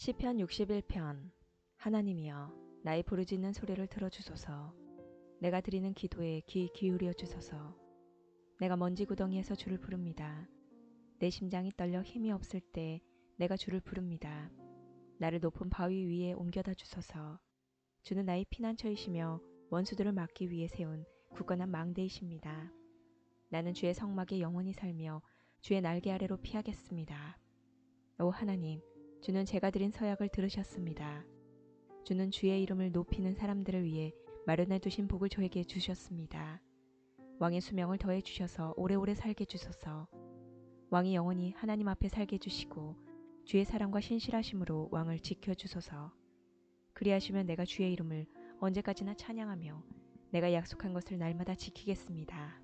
시편 61편. 하나님이여, 나의 부르짖는 소리를 들어주소서. 내가 드리는 기도에 귀 기울여 주소서. 내가 먼지 구덩이에서 주를 부릅니다. 내 심장이 떨려 힘이 없을 때 내가 주를 부릅니다. 나를 높은 바위 위에 옮겨다 주소서. 주는 나의 피난처이시며 원수들을 막기 위해 세운 굳건한 망대이십니다. 나는 주의 성막에 영원히 살며 주의 날개 아래로 피하겠습니다. 오 하나님, 주는 제가 드린 서약을 들으셨습니다. 주는 주의 이름을 높이는 사람들을 위해 마련해 두신 복을 저에게 주셨습니다. 왕의 수명을 더해 주셔서 오래오래 살게 주소서. 왕이 영원히 하나님 앞에 살게 해주시고 주의 사랑과 신실하심으로 왕을 지켜주소서. 그리하시면 내가 주의 이름을 언제까지나 찬양하며 내가 약속한 것을 날마다 지키겠습니다.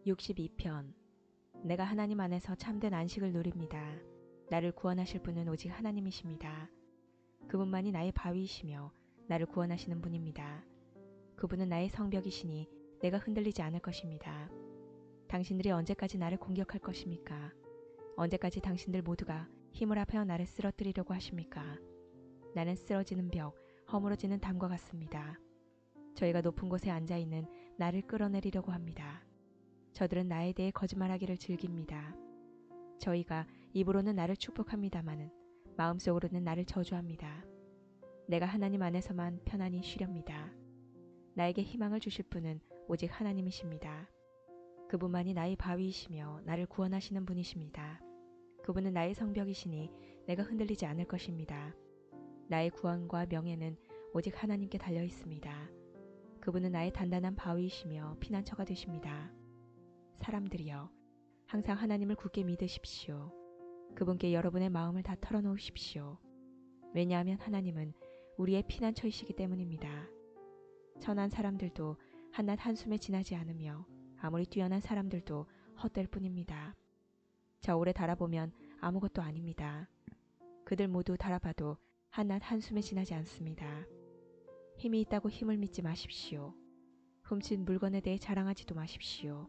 62편. 내가 하나님 안에서 참된 안식을 누립니다. 나를 구원하실 분은 오직 하나님이십니다. 그분만이 나의 바위이시며 나를 구원하시는 분입니다. 그분은 나의 성벽이시니 내가 흔들리지 않을 것입니다. 당신들이 언제까지 나를 공격할 것입니까? 언제까지 당신들 모두가 힘을 합하여 나를 쓰러뜨리려고 하십니까? 나는 쓰러지는 벽, 허물어지는 담과 같습니다. 저희가 높은 곳에 앉아있는 나를 끌어내리려고 합니다. 저들은 나에 대해 거짓말하기를 즐깁니다. 저희가 입으로는 나를 축복합니다마는 마음속으로는 나를 저주합니다. 내가 하나님 안에서만 편안히 쉬렵니다. 나에게 희망을 주실 분은 오직 하나님이십니다. 그분만이 나의 바위이시며 나를 구원하시는 분이십니다. 그분은 나의 성벽이시니 내가 흔들리지 않을 것입니다. 나의 구원과 명예는 오직 하나님께 달려 있습니다. 그분은 나의 단단한 바위이시며 피난처가 되십니다. 사람들이여, 항상 하나님을 굳게 믿으십시오. 그분께 여러분의 마음을 다 털어놓으십시오. 왜냐하면 하나님은 우리의 피난처이시기 때문입니다. 천한 사람들도 한낱 한숨에 지나지 않으며 아무리 뛰어난 사람들도 헛될 뿐입니다. 저울에 달아보면 아무것도 아닙니다. 그들 모두 달아봐도 한낱 한숨에 지나지 않습니다. 힘이 있다고 힘을 믿지 마십시오. 훔친 물건에 대해 자랑하지도 마십시오.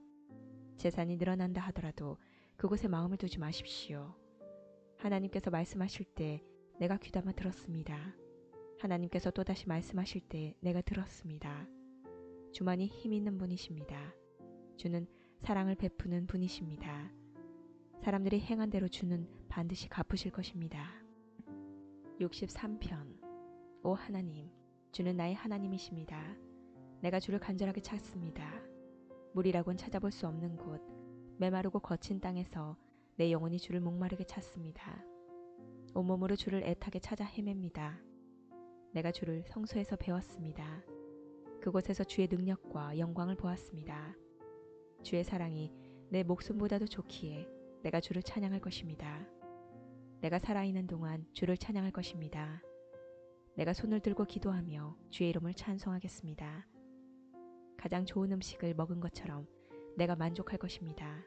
재산이 늘어난다 하더라도 그곳에 마음을 두지 마십시오. 하나님께서 말씀하실 때 내가 귀담아 들었습니다. 하나님께서 또다시 말씀하실 때 내가 들었습니다. 주만이 힘 있는 분이십니다. 주는 사랑을 베푸는 분이십니다. 사람들이 행한 대로 주는 반드시 갚으실 것입니다. 63편. 오 하나님, 주는 나의 하나님이십니다. 내가 주를 간절하게 찾습니다. 물이라곤 찾아볼 수 없는 곳, 메마르고 거친 땅에서 내 영혼이 주를 목마르게 찾습니다. 온몸으로 주를 애타게 찾아 헤맵니다. 내가 주를 성소에서 배웠습니다. 그곳에서 주의 능력과 영광을 보았습니다. 주의 사랑이 내 목숨보다도 좋기에 내가 주를 찬양할 것입니다. 내가 살아있는 동안 주를 찬양할 것입니다. 내가 손을 들고 기도하며 주의 이름을 찬송하겠습니다. 가장 좋은 음식을 먹은 것처럼 내가 만족할 것입니다.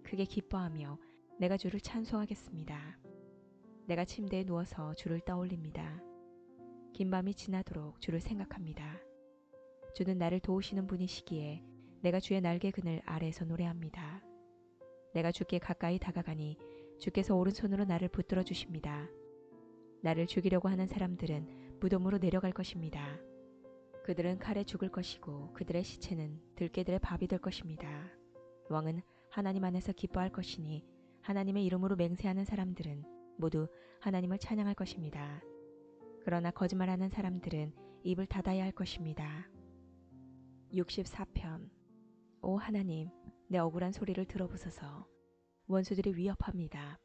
크게 기뻐하며 내가 주를 찬송하겠습니다. 내가 침대에 누워서 주를 떠올립니다. 긴 밤이 지나도록 주를 생각합니다. 주는 나를 도우시는 분이시기에 내가 주의 날개 그늘 아래에서 노래합니다. 내가 주께 가까이 다가가니 주께서 오른손으로 나를 붙들어 주십니다. 나를 죽이려고 하는 사람들은 무덤으로 내려갈 것입니다. 그들은 칼에 죽을 것이고 그들의 시체는 들개들의 밥이 될 것입니다. 왕은 하나님 안에서 기뻐할 것이니 하나님의 이름으로 맹세하는 사람들은 모두 하나님을 찬양할 것입니다. 그러나 거짓말하는 사람들은 입을 닫아야 할 것입니다. 64편. 오 하나님, 내 억울한 소리를 들어보소서. 원수들이 위협합니다.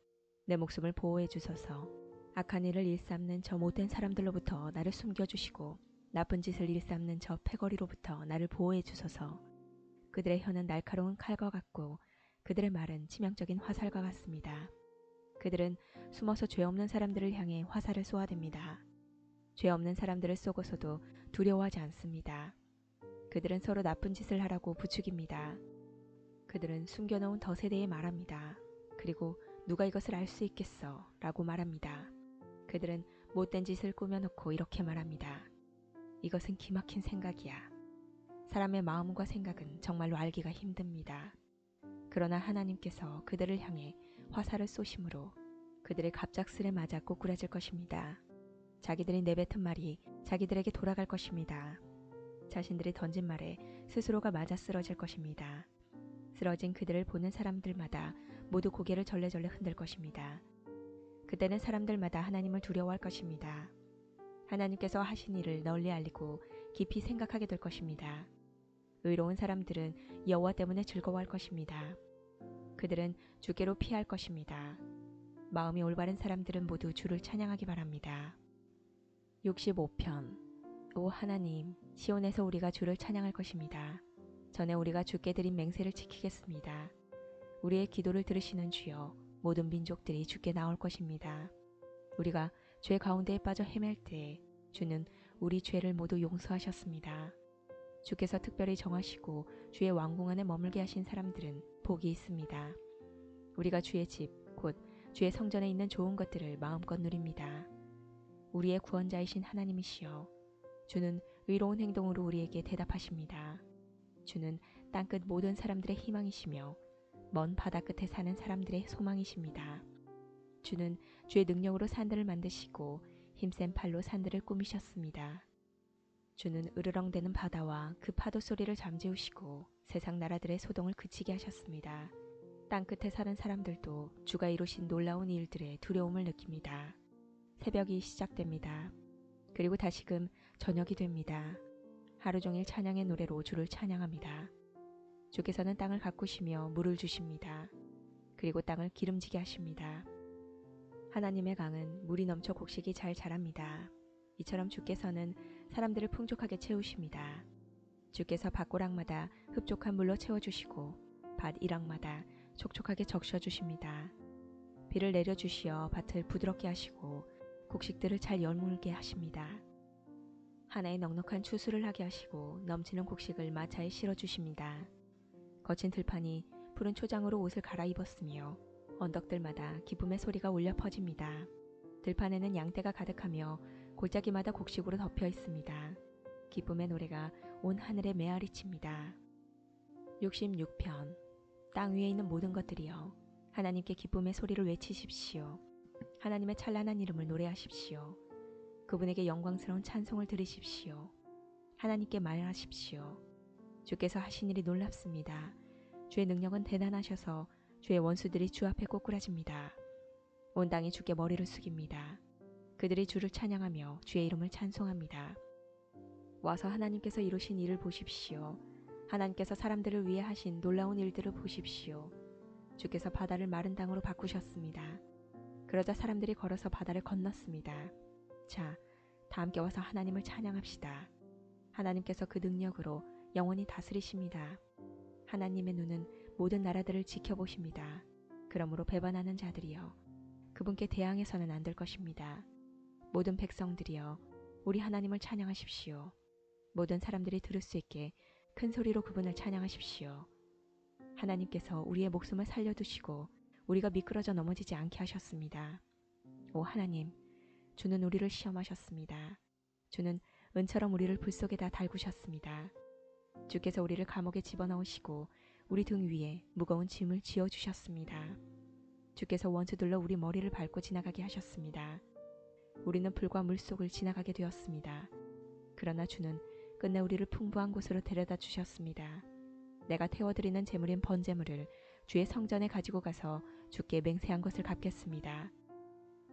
내 목숨을 보호해 주소서. 악한 일을 일삼는 저 못된 사람들로부터 나를 숨겨주시고 나쁜 짓을 일삼는 저 패거리로부터 나를 보호해 주소서. 그들의 혀는 날카로운 칼과 같고 그들의 말은 치명적인 화살과 같습니다. 그들은 숨어서 죄 없는 사람들을 향해 화살을 쏘아댑니다. 죄 없는 사람들을 쏘고서도 두려워하지 않습니다. 그들은 서로 나쁜 짓을 하라고 부추깁니다. 그들은 숨겨놓은 덫에 대해 말합니다. 그리고 누가 이것을 알 수 있겠어? 라고 말합니다. 그들은 못된 짓을 꾸며놓고 이렇게 말합니다. 이것은 기막힌 생각이야. 사람의 마음과 생각은 정말로 알기가 힘듭니다. 그러나 하나님께서 그들을 향해 화살을 쏘심으로 그들의 갑작스레 맞아 꼬꾸라질 것입니다. 자기들이 내뱉은 말이 자기들에게 돌아갈 것입니다. 자신들이 던진 말에 스스로가 맞아 쓰러질 것입니다. 쓰러진 그들을 보는 사람들마다 모두 고개를 절레절레 흔들 것입니다. 그때는 사람들마다 하나님을 두려워할 것입니다. 하나님께서 하신 일을 널리 알리고 깊이 생각하게 될 것입니다. 의로운 사람들은 여호와 때문에 즐거워할 것입니다. 그들은 주께로 피할 것입니다. 마음이 올바른 사람들은 모두 주를 찬양하기 바랍니다. 65편. 오 하나님, 시온에서 우리가 주를 찬양할 것입니다. 전에 우리가 주께 드린 맹세를 지키겠습니다. 우리의 기도를 들으시는 주여, 모든 민족들이 주께 나올 것입니다. 우리가 죄 가운데에 빠져 헤맬 때 주는 우리 죄를 모두 용서하셨습니다. 주께서 특별히 정하시고 주의 왕궁 안에 머물게 하신 사람들은 복이 있습니다. 우리가 주의 집, 곧 주의 성전에 있는 좋은 것들을 마음껏 누립니다. 우리의 구원자이신 하나님이시여, 주는 의로운 행동으로 우리에게 대답하십니다. 주는 땅끝 모든 사람들의 희망이시며 먼 바다 끝에 사는 사람들의 소망이십니다. 주는 주의 능력으로 산들을 만드시고 힘센 팔로 산들을 꾸미셨습니다. 주는 으르렁대는 바다와 그 파도 소리를 잠재우시고 세상 나라들의 소동을 그치게 하셨습니다. 땅끝에 사는 사람들도 주가 이루신 놀라운 일들에 두려움을 느낍니다. 새벽이 시작됩니다. 그리고 다시금 저녁이 됩니다. 하루 종일 찬양의 노래로 주를 찬양합니다. 주께서는 땅을 가꾸시며 물을 주십니다. 그리고 땅을 기름지게 하십니다. 하나님의 강은 물이 넘쳐 곡식이 잘 자랍니다. 이처럼 주께서는 사람들을 풍족하게 채우십니다. 주께서 밭고랑마다 흡족한 물로 채워주시고 밭 이랑마다 촉촉하게 적셔주십니다. 비를 내려주시어 밭을 부드럽게 하시고 곡식들을 잘 열물게 하십니다. 하나의 넉넉한 추수를 하게 하시고 넘치는 곡식을 마차에 실어주십니다. 거친 들판이 푸른 초장으로 옷을 갈아입었으며 언덕들마다 기쁨의 소리가 울려 퍼집니다. 들판에는 양떼가 가득하며 골짜기마다 곡식으로 덮여 있습니다. 기쁨의 노래가 온 하늘에 메아리칩니다. 66편. 땅 위에 있는 모든 것들이여, 하나님께 기쁨의 소리를 외치십시오. 하나님의 찬란한 이름을 노래하십시오. 그분에게 영광스러운 찬송을 들으십시오. 하나님께 말하십시오. 주께서 하신 일이 놀랍습니다. 주의 능력은 대단하셔서 주의 원수들이 주 앞에 꼬꾸라집니다. 온 땅이 주께 머리를 숙입니다. 그들이 주를 찬양하며 주의 이름을 찬송합니다. 와서 하나님께서 이루신 일을 보십시오. 하나님께서 사람들을 위해 하신 놀라운 일들을 보십시오. 주께서 바다를 마른 땅으로 바꾸셨습니다. 그러자 사람들이 걸어서 바다를 건넜습니다. 자, 다 함께 와서 하나님을 찬양합시다. 하나님께서 그 능력으로 영원히 다스리십니다. 하나님의 눈은 모든 나라들을 지켜보십니다. 그러므로 배반하는 자들이여, 그분께 대항해서는 안 될 것입니다. 모든 백성들이여, 우리 하나님을 찬양하십시오. 모든 사람들이 들을 수 있게 큰 소리로 그분을 찬양하십시오. 하나님께서 우리의 목숨을 살려두시고 우리가 미끄러져 넘어지지 않게 하셨습니다. 오 하나님, 주는 우리를 시험하셨습니다. 주는 은처럼 우리를 불 속에다 달구셨습니다. 주께서 우리를 감옥에 집어넣으시고 우리 등 위에 무거운 짐을 지어주셨습니다. 주께서 원수들로 우리 머리를 밟고 지나가게 하셨습니다. 우리는 불과 물속을 지나가게 되었습니다. 그러나 주는 끝내 우리를 풍부한 곳으로 데려다 주셨습니다. 내가 태워드리는 제물인 번제물을 주의 성전에 가지고 가서 주께 맹세한 것을 갚겠습니다.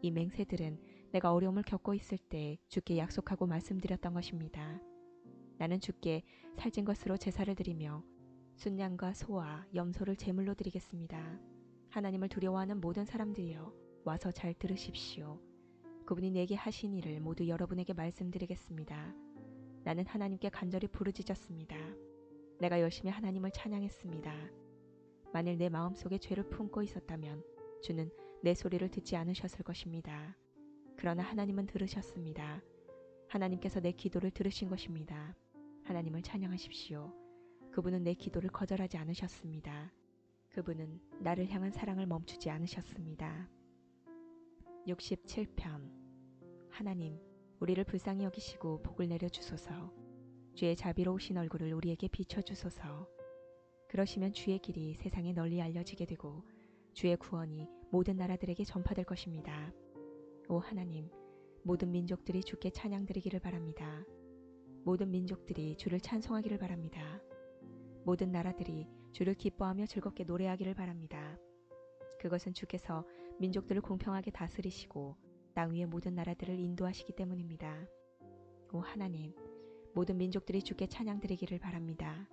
이 맹세들은 내가 어려움을 겪고 있을 때 주께 약속하고 말씀드렸던 것입니다. 나는 주께 살찐 것으로 제사를 드리며 순양과 소와 염소를 제물로 드리겠습니다. 하나님을 두려워하는 모든 사람들이여, 와서 잘 들으십시오. 그분이 내게 하신 일을 모두 여러분에게 말씀드리겠습니다. 나는 하나님께 간절히 부르짖었습니다. 내가 열심히 하나님을 찬양했습니다. 만일 내 마음속에 죄를 품고 있었다면 주는 내 소리를 듣지 않으셨을 것입니다. 그러나 하나님은 들으셨습니다. 하나님께서 내 기도를 들으신 것입니다. 하나님을 찬양하십시오. 그분은 내 기도를 거절하지 않으셨습니다. 그분은 나를 향한 사랑을 멈추지 않으셨습니다. 67편. 하나님, 우리를 불쌍히 여기시고 복을 내려주소서. 주의 자비로우신 얼굴을 우리에게 비춰주소서. 그러시면 주의 길이 세상에 널리 알려지게 되고 주의 구원이 모든 나라들에게 전파될 것입니다. 오 하나님, 모든 민족들이 주께 찬양드리기를 바랍니다. 모든 민족들이 주를 찬송하기를 바랍니다. 모든 나라들이 주를 기뻐하며 즐겁게 노래하기를 바랍니다. 그것은 주께서 민족들을 공평하게 다스리시고 땅 위의 모든 나라들을 인도하시기 때문입니다. 오 하나님, 모든 민족들이 주께 찬양드리기를 바랍니다.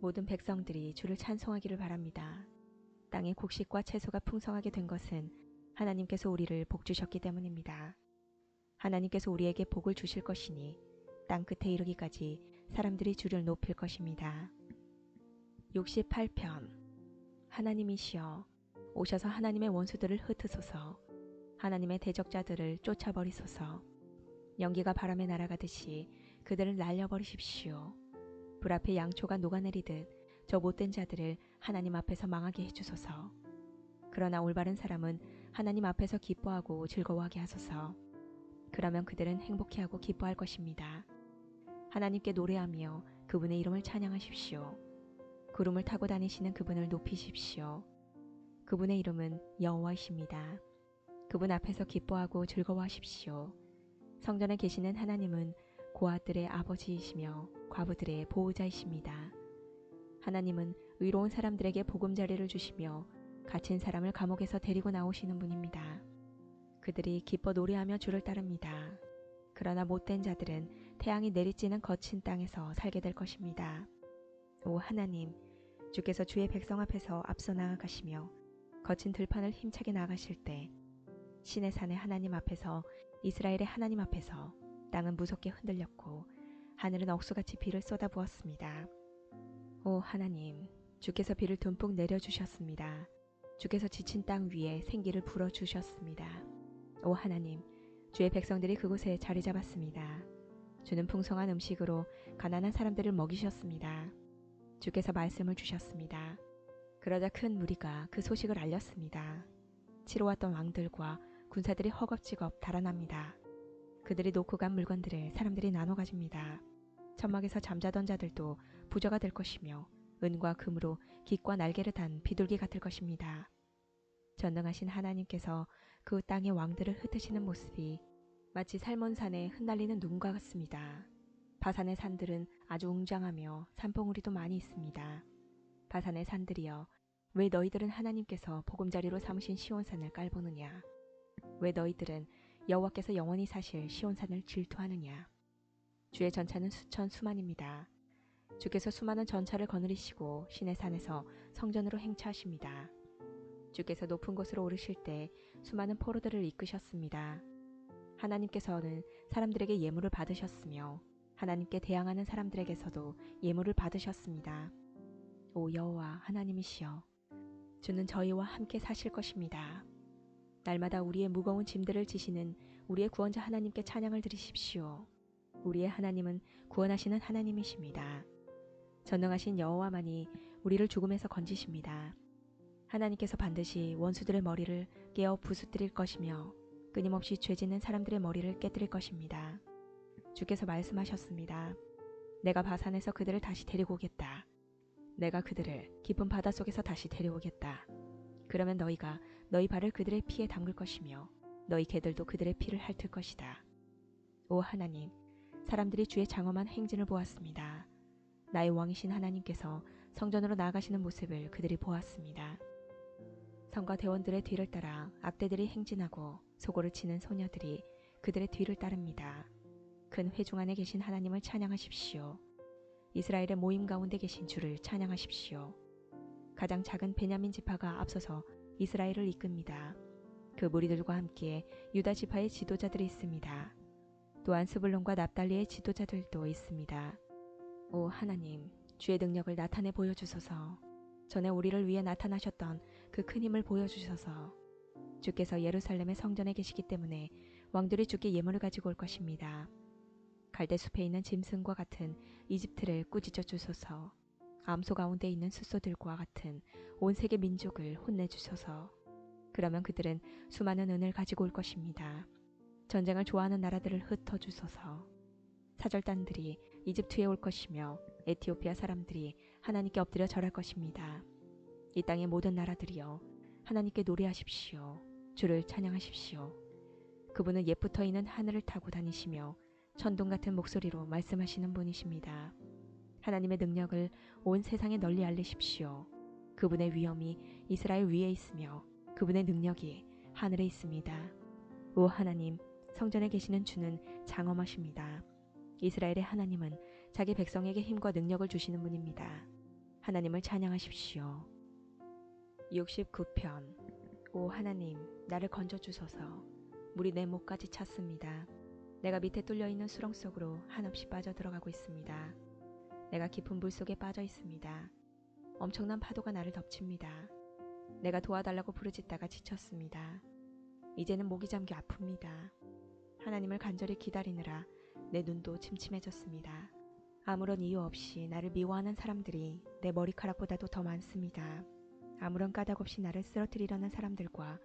모든 백성들이 주를 찬송하기를 바랍니다. 땅의 곡식과 채소가 풍성하게 된 것은 하나님께서 우리를 복 주셨기 때문입니다. 하나님께서 우리에게 복을 주실 것이니 땅 끝에 이르기까지 사람들이 주를 높일 것입니다. 68편. 하나님이시여, 오셔서 하나님의 원수들을 흩으소서. 하나님의 대적자들을 쫓아버리소서. 연기가 바람에 날아가듯이 그들을 날려버리십시오. 불 앞에 양초가 녹아내리듯 저 못된 자들을 하나님 앞에서 망하게 해주소서. 그러나 올바른 사람은 하나님 앞에서 기뻐하고 즐거워하게 하소서. 그러면 그들은 행복해하고 기뻐할 것입니다. 하나님께 노래하며 그분의 이름을 찬양하십시오. 구름을 타고 다니시는 그분을 높이십시오. 그분의 이름은 여호와이십니다. 그분 앞에서 기뻐하고 즐거워하십시오. 성전에 계시는 하나님은 고아들의 아버지이시며 과부들의 보호자이십니다. 하나님은 의로운 사람들에게 보금자리를 주시며 갇힌 사람을 감옥에서 데리고 나오시는 분입니다. 그들이 기뻐 노래하며 주를 따릅니다. 그러나 못된 자들은 태양이 내리쬐는 거친 땅에서 살게 될 것입니다. 오 하나님, 주께서 주의 백성 앞에서 앞서 나아가시며 거친 들판을 힘차게 나가실 때 신의 산의 하나님 앞에서, 이스라엘의 하나님 앞에서 땅은 무섭게 흔들렸고 하늘은 억수같이 비를 쏟아부었습니다. 오 하나님, 주께서 비를 듬뿍 내려주셨습니다. 주께서 지친 땅 위에 생기를 불어주셨습니다. 오 하나님, 주의 백성들이 그곳에 자리 잡았습니다. 주는 풍성한 음식으로 가난한 사람들을 먹이셨습니다. 주께서 말씀을 주셨습니다. 그러자 큰 무리가 그 소식을 알렸습니다. 치러 왔던 왕들과 군사들이 허겁지겁 달아납니다. 그들이 놓고 간 물건들을 사람들이 나눠 가집니다. 천막에서 잠자던 자들도 부자가 될 것이며 은과 금으로 깃과 날개를 단 비둘기 같을 것입니다. 전능하신 하나님께서 그 땅의 왕들을 흩으시는 모습이 마치 살몬산에 흩날리는 눈과 같습니다. 바산의 산들은 아주 웅장하며 산봉우리도 많이 있습니다. 바산의 산들이여, 왜 너희들은 하나님께서 보금자리로 삼으신 시온산을 깔보느냐? 왜 너희들은 여호와께서 영원히 사실 시온산을 질투하느냐? 주의 전차는 수천 수만입니다. 주께서 수많은 전차를 거느리시고 신의 산에서 성전으로 행차하십니다. 주께서 높은 곳으로 오르실 때 수많은 포로들을 이끄셨습니다. 하나님께서는 사람들에게 예물을 받으셨으며 하나님께 대항하는 사람들에게서도 예물을 받으셨습니다. 오 여호와 하나님이시여, 주는 저희와 함께 사실 것입니다. 날마다 우리의 무거운 짐들을 지시는 우리의 구원자 하나님께 찬양을 드리십시오. 우리의 하나님은 구원하시는 하나님이십니다. 전능하신 여호와만이 우리를 죽음에서 건지십니다. 하나님께서 반드시 원수들의 머리를 깨어 부수뜨릴 것이며 끊임없이 죄짓는 사람들의 머리를 깨뜨릴 것입니다. 주께서 말씀하셨습니다. 내가 바산에서 그들을 다시 데리고 오겠다. 내가 그들을 깊은 바닷속에서 다시 데려오겠다. 그러면 너희가 너희 발을 그들의 피에 담글 것이며 너희 개들도 그들의 피를 핥을 것이다. 오 하나님, 사람들이 주의 장엄한 행진을 보았습니다. 나의 왕이신 하나님께서 성전으로 나아가시는 모습을 그들이 보았습니다. 성과 대원들의 뒤를 따라 악대들이 행진하고 소고를 치는 소녀들이 그들의 뒤를 따릅니다. 큰 회중 안에 계신 하나님을 찬양하십시오. 이스라엘의 모임 가운데 계신 주를 찬양하십시오. 가장 작은 베냐민 지파가 앞서서 이스라엘을 이끕니다. 그 무리들과 함께 유다 지파의 지도자들이 있습니다. 또한 스불론과 납달리의 지도자들도 있습니다. 오 하나님, 주의 능력을 나타내 보여주소서. 전에 우리를 위해 나타나셨던 그 큰 힘을 보여주셔서. 주께서 예루살렘의 성전에 계시기 때문에 왕들이 주께 예물을 가지고 올 것입니다. 갈대 숲에 있는 짐승과 같은 이집트를 꾸짖어 주소서. 암소 가운데 있는 숫소들과 같은 온 세계 민족을 혼내주소서. 그러면 그들은 수많은 은을 가지고 올 것입니다. 전쟁을 좋아하는 나라들을 흩어주소서. 사절단들이 이집트에 올 것이며 에티오피아 사람들이 하나님께 엎드려 절할 것입니다. 이 땅의 모든 나라들이여, 하나님께 노래하십시오. 주를 찬양하십시오. 그분은 옛부터 있는 하늘을 타고 다니시며 천둥 같은 목소리로 말씀하시는 분이십니다. 하나님의 능력을 온 세상에 널리 알리십시오. 그분의 위엄이 이스라엘 위에 있으며 그분의 능력이 하늘에 있습니다. 오 하나님, 성전에 계시는 주는 장엄하십니다. 이스라엘의 하나님은 자기 백성에게 힘과 능력을 주시는 분입니다. 하나님을 찬양하십시오. 69편. 오 하나님, 나를 건져주소서. 물이 내 목까지 찼습니다. 내가 밑에 뚫려있는 수렁 속으로 한없이 빠져들어가고 있습니다. 내가 깊은 물 속에 빠져 있습니다. 엄청난 파도가 나를 덮칩니다. 내가 도와달라고 부르짖다가 지쳤습니다. 이제는 목이 잠겨 아픕니다. 하나님을 간절히 기다리느라 내 눈도 침침해졌습니다. 아무런 이유 없이 나를 미워하는 사람들이 내 머리카락보다도 더 많습니다. 아무런 까닭 없이 나를 쓰러뜨리려는 사람들과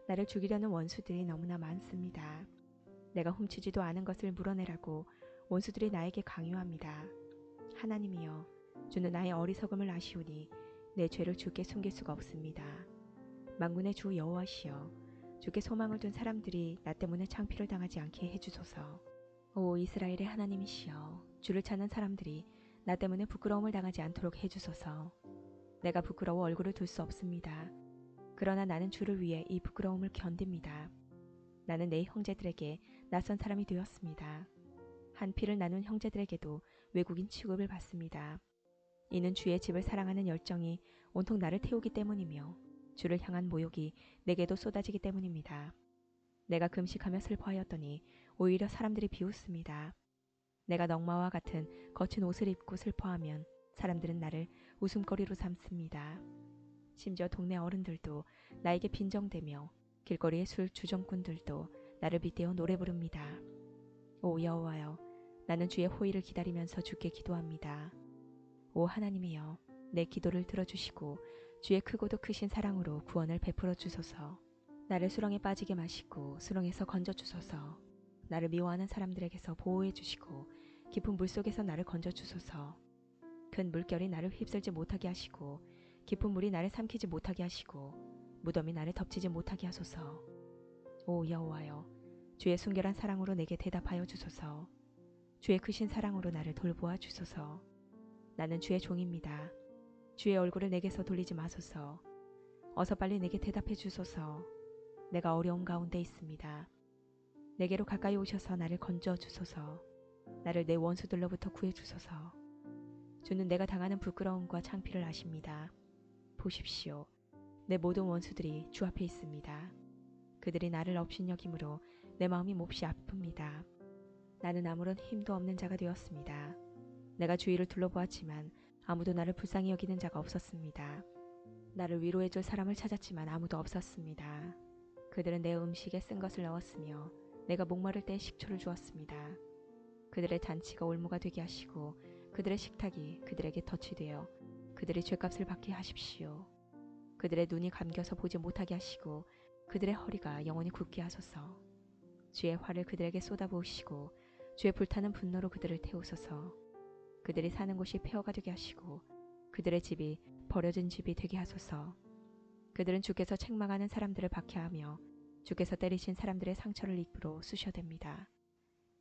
나를 죽이려는 원수들이 너무나 많습니다. 내가 훔치지도 않은 것을 물어내라고 원수들이 나에게 강요합니다. 하나님이여, 주는 나의 어리석음을 아시오니 내 죄를 주께 숨길 수가 없습니다. 만군의 주 여호와시여, 주께 소망을 둔 사람들이 나 때문에 창피를 당하지 않게 해주소서. 오 이스라엘의 하나님이시여, 주를 찾는 사람들이 나 때문에 부끄러움을 당하지 않도록 해주소서. 내가 부끄러워 얼굴을 둘 수 없습니다. 그러나 나는 주를 위해 이 부끄러움을 견딥니다. 나는 내 형제들에게 낯선 사람이 되었습니다. 한 피를 나눈 형제들에게도 외국인 취급을 받습니다. 이는 주의 집을 사랑하는 열정이 온통 나를 태우기 때문이며 주를 향한 모욕이 내게도 쏟아지기 때문입니다. 내가 금식하며 슬퍼하였더니 오히려 사람들이 비웃습니다. 내가 넝마와 같은 거친 옷을 입고 슬퍼하면 사람들은 나를 웃음거리로 삼습니다. 심지어 동네 어른들도 나에게 빈정대며 길거리의 술 주정꾼들도 나를 빗대어 노래 부릅니다. 오 여호와여, 나는 주의 호의를 기다리면서 주께 기도합니다. 오 하나님이여, 내 기도를 들어주시고 주의 크고도 크신 사랑으로 구원을 베풀어 주소서. 나를 수렁에 빠지게 마시고 수렁에서 건져 주소서. 나를 미워하는 사람들에게서 보호해 주시고 깊은 물속에서 나를 건져 주소서. 큰 물결이 나를 휩쓸지 못하게 하시고 깊은 물이 나를 삼키지 못하게 하시고 무덤이 나를 덮치지 못하게 하소서. 오 여호와여, 주의 순결한 사랑으로 내게 대답하여 주소서. 주의 크신 사랑으로 나를 돌보아 주소서. 나는 주의 종입니다. 주의 얼굴을 내게서 돌리지 마소서. 어서 빨리 내게 대답해 주소서. 내가 어려움 가운데 있습니다. 내게로 가까이 오셔서 나를 건져 주소서. 나를 내 원수들로부터 구해 주소서. 주는 내가 당하는 부끄러움과 창피를 아십니다. 보십시오. 내 모든 원수들이 주 앞에 있습니다. 그들이 나를 업신여김으로 내 마음이 몹시 아픕니다. 나는 아무런 힘도 없는 자가 되었습니다. 내가 주위를 둘러보았지만 아무도 나를 불쌍히 여기는 자가 없었습니다. 나를 위로해줄 사람을 찾았지만 아무도 없었습니다. 그들은 내 음식에 쓴 것을 넣었으며 내가 목마를 때 식초를 주었습니다. 그들의 잔치가 올무가 되게 하시고 그들의 식탁이 그들에게 덫이 되어 그들의 죄값을 받게 하십시오. 그들의 눈이 감겨서 보지 못하게 하시고 그들의 허리가 영원히 굳게 하소서. 주의 화를 그들에게 쏟아부으시고 주의 불타는 분노로 그들을 태우소서. 그들이 사는 곳이 폐허가 되게 하시고 그들의 집이 버려진 집이 되게 하소서. 그들은 주께서 책망하는 사람들을 박해하며 주께서 때리신 사람들의 상처를 입으로 쑤셔댑니다.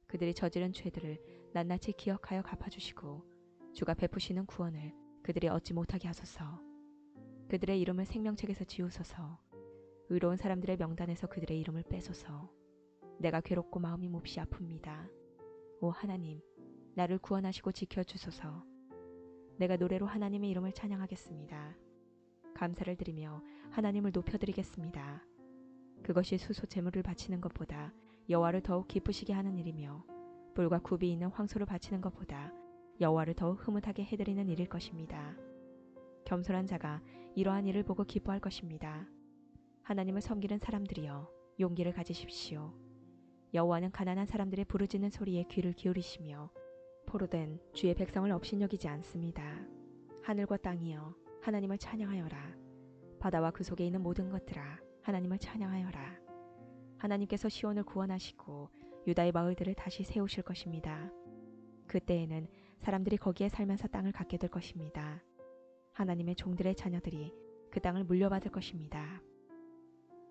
그들이 저지른 죄들을 낱낱이 기억하여 갚아주시고 주가 베푸시는 구원을 그들이 얻지 못하게 하소서. 그들의 이름을 생명책에서 지우소서. 의로운 사람들의 명단에서 그들의 이름을 빼소서. 내가 괴롭고 마음이 몹시 아픕니다. 오 하나님, 나를 구원하시고 지켜주소서. 내가 노래로 하나님의 이름을 찬양하겠습니다. 감사를 드리며 하나님을 높여드리겠습니다. 그것이 수소 제물을 바치는 것보다 여호와를 더욱 기쁘시게 하는 일이며 불과 굽이 있는 황소를 바치는 것보다 여호와를 더욱 흐뭇하게 해드리는 일일 것입니다. 겸손한 자가 이러한 일을 보고 기뻐할 것입니다. 하나님을 섬기는 사람들이여, 용기를 가지십시오. 여호와는 가난한 사람들의 부르짖는 소리에 귀를 기울이시며 포로된 주의 백성을 업신여기지 않습니다. 하늘과 땅이여, 하나님을 찬양하여라. 바다와 그 속에 있는 모든 것들아, 하나님을 찬양하여라. 하나님께서 시온을 구원하시고 유다의 마을들을 다시 세우실 것입니다. 그때에는 사람들이 거기에 살면서 땅을 갖게 될 것입니다. 하나님의 종들의 자녀들이 그 땅을 물려받을 것입니다.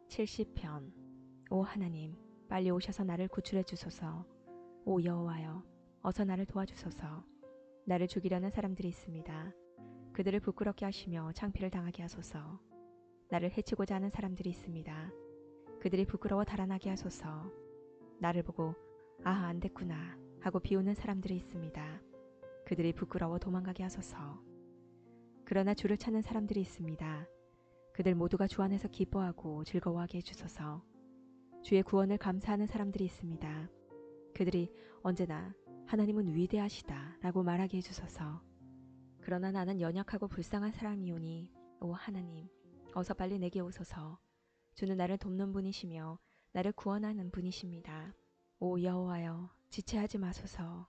70편. 오 하나님, 빨리 오셔서 나를 구출해 주소서. 오 여호와여, 어서 나를 도와주소서. 나를 죽이려는 사람들이 있습니다. 그들을 부끄럽게 하시며 창피를 당하게 하소서. 나를 해치고자 하는 사람들이 있습니다. 그들이 부끄러워 달아나게 하소서. 나를 보고 아, 안 됐구나 하고 비웃는 사람들이 있습니다. 그들이 부끄러워 도망가게 하소서. 그러나 주를 찾는 사람들이 있습니다. 그들 모두가 주 안에서 기뻐하고 즐거워하게 해주소서. 주의 구원을 감사하는 사람들이 있습니다. 그들이 언제나 하나님은 위대하시다 라고 말하게 해주소서. 그러나 나는 연약하고 불쌍한 사람이오니 오 하나님, 어서 빨리 내게 오소서. 주는 나를 돕는 분이시며 나를 구원하는 분이십니다. 오 여호와여, 지체하지 마소서.